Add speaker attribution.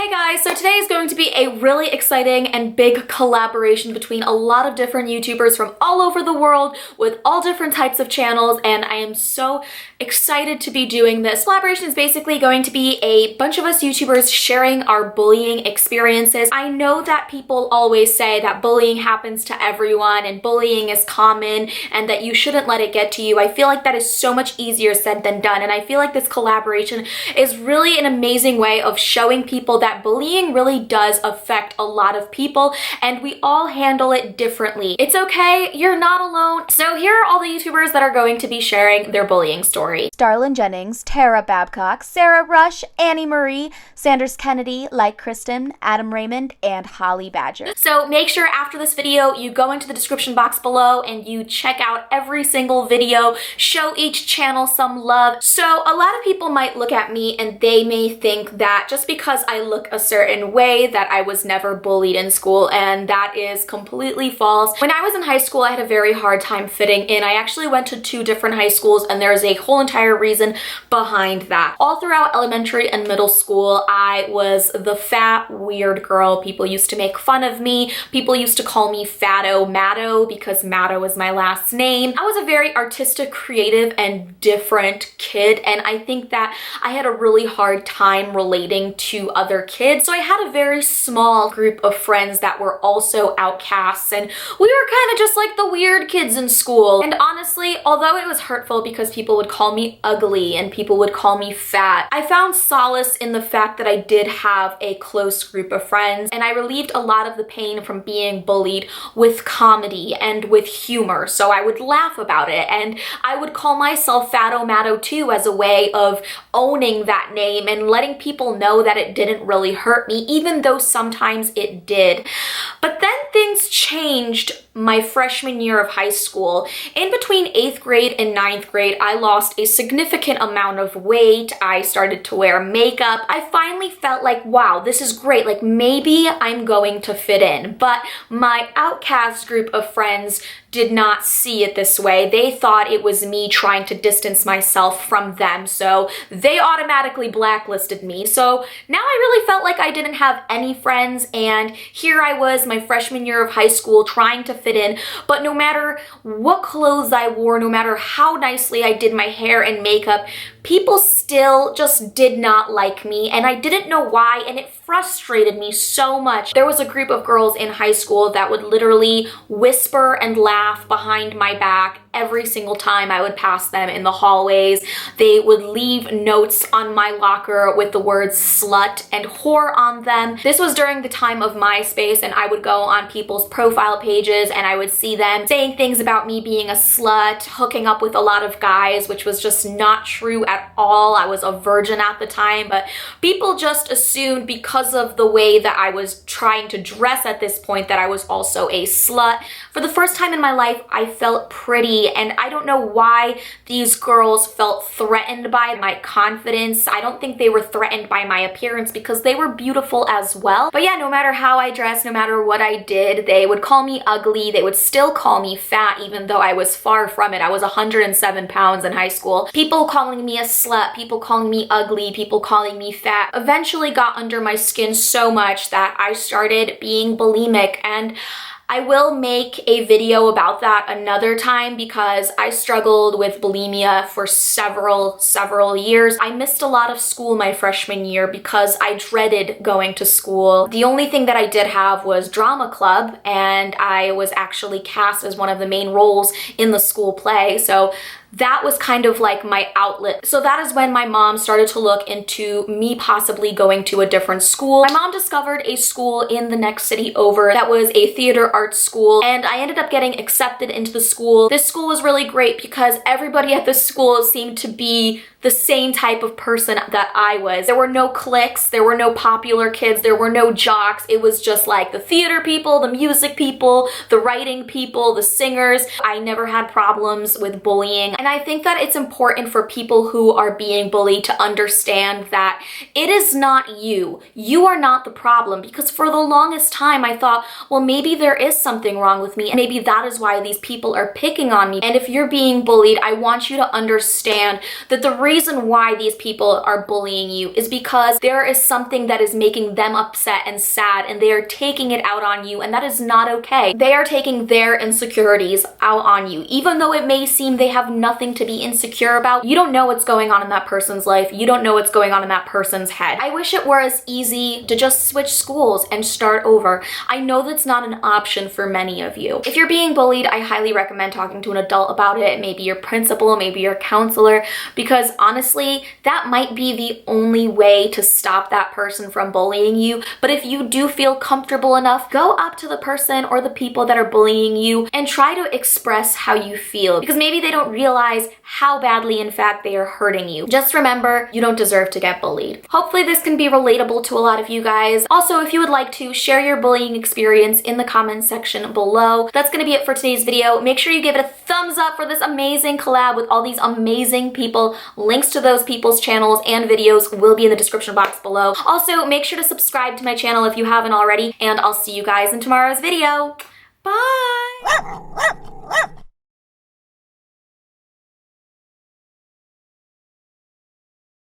Speaker 1: Hey guys, so today is going to be a really exciting and big collaboration between a lot of different YouTubers from all over the world with all different types of channels, and I am so excited to be doing this. Collaboration is basically going to be a bunch of us YouTubers sharing our bullying experiences. I know that people always say that bullying happens to everyone and bullying is common and that you shouldn't let it get to you. I feel like that is so much easier said than done, and I feel like this collaboration is really an amazing way of showing people that bullying really does affect a lot of people and we all handle it differently. It's okay, you're not alone. So here are all the YouTubers that are going to be sharing their bullying story.
Speaker 2: Starlyn Jennings, Tara Babcock, Sarah Rush, Annie Marie, Sanders Kennedy, LikeKristen, Adam Raymond, and Holly Badger.
Speaker 1: So make sure after this video you go into the description box below and you check out every single video, show each channel some love. So a lot of people might look at me and they may think that just because I look a certain way that I was never bullied in school, and that is completely false. When I was in high school, I had a very hard time fitting in. I actually went to 2 different high schools and there's a whole entire reason behind that. All throughout elementary and middle school, I was the fat, weird girl. People used to make fun of me. People used to call me Fatto Matto because Matto is my last name. I was a very artistic, creative, and different kid, and I think that I had a really hard time relating to other kids. So I had a very small group of friends that were also outcasts, and we were kind of just like the weird kids in school. And honestly, although it was hurtful because people would call me ugly and people would call me fat, I found solace in the fact that I did have a close group of friends, and I relieved a lot of the pain from being bullied with comedy and with humor. So I would laugh about it, and I would call myself Fatto Matto too as a way of owning that name and letting people know that it didn't really hurt me, even though sometimes it did. But then things changed my freshman year of high school. In between 8th grade and 9th grade, I lost a significant amount of weight. I started to wear makeup. I finally felt like, wow, this is great. Like maybe I'm going to fit in. But my outcast group of friends did not see it this way. They thought it was me trying to distance myself from them, so they automatically blacklisted me. So now I really felt like I didn't have any friends, and here I was, my freshman year of high school, trying to fit in, but no matter what clothes I wore, no matter how nicely I did my hair and makeup, people still just did not like me, and I didn't know why, and it frustrated me so much. There was a group of girls in high school that would literally whisper and laugh behind my back every single time I would pass them in the hallways. They would leave notes on my locker with the words slut and whore on them. This was during the time of MySpace, and I would go on people's profile pages and I would see them saying things about me being a slut, hooking up with a lot of guys, which was just not true at all. I was a virgin at the time, but people just assumed because of the way that I was trying to dress at this point that I was also a slut. For the first time in my life, I felt pretty, and I don't know why these girls felt threatened by my confidence. I don't think they were threatened by my appearance because they were beautiful as well. But yeah, no matter how I dressed, no matter what I did, they would call me ugly. They would still call me fat, even though I was far from it. I was 107 pounds in high school. People calling me a slut, people calling me ugly, people calling me fat eventually got under my skin so much that I started being bulimic, and I will make a video about that another time because I struggled with bulimia for several years. I missed a lot of school my freshman year because I dreaded going to school. The only thing that I did have was drama club, and I was actually cast as one of the main roles in the school play. So that was kind of like my outlet. So that is when my mom started to look into me possibly going to a different school. My mom discovered a school in the next city over that was a theater arts school, and I ended up getting accepted into the school. This school was really great because everybody at the school seemed to be the same type of person that I was. There were no cliques, there were no popular kids, there were no jocks. It was just like the theater people, the music people, the writing people, the singers. I never had problems with bullying. And I think that it's important for people who are being bullied to understand that it is not you. You are not the problem, because for the longest time I thought, well, maybe there is something wrong with me and maybe that is why these people are picking on me. And if you're being bullied, I want you to understand that the real reason why these people are bullying you is because there is something that is making them upset and sad, and they are taking it out on you, and that is not okay. They are taking their insecurities out on you. Even though it may seem they have nothing to be insecure about, you don't know what's going on in that person's life. You don't know what's going on in that person's head. I wish it were as easy to just switch schools and start over. I know that's not an option for many of you. If you're being bullied, I highly recommend talking to an adult about it, maybe your principal, maybe your counselor, because honestly, that might be the only way to stop that person from bullying you. But if you do feel comfortable enough, go up to the person or the people that are bullying you and try to express how you feel, because maybe they don't realize how badly in fact they are hurting you. Just remember, you don't deserve to get bullied. Hopefully this can be relatable to a lot of you guys. Also, if you would like to share your bullying experience in the comments section below. That's gonna be it for today's video. Make sure you give it a thumbs up for this amazing collab with all these amazing people. Links to those people's channels and videos will be in the description box below. Also, make sure to subscribe to my channel if you haven't already, and I'll see you guys in tomorrow's video. Bye!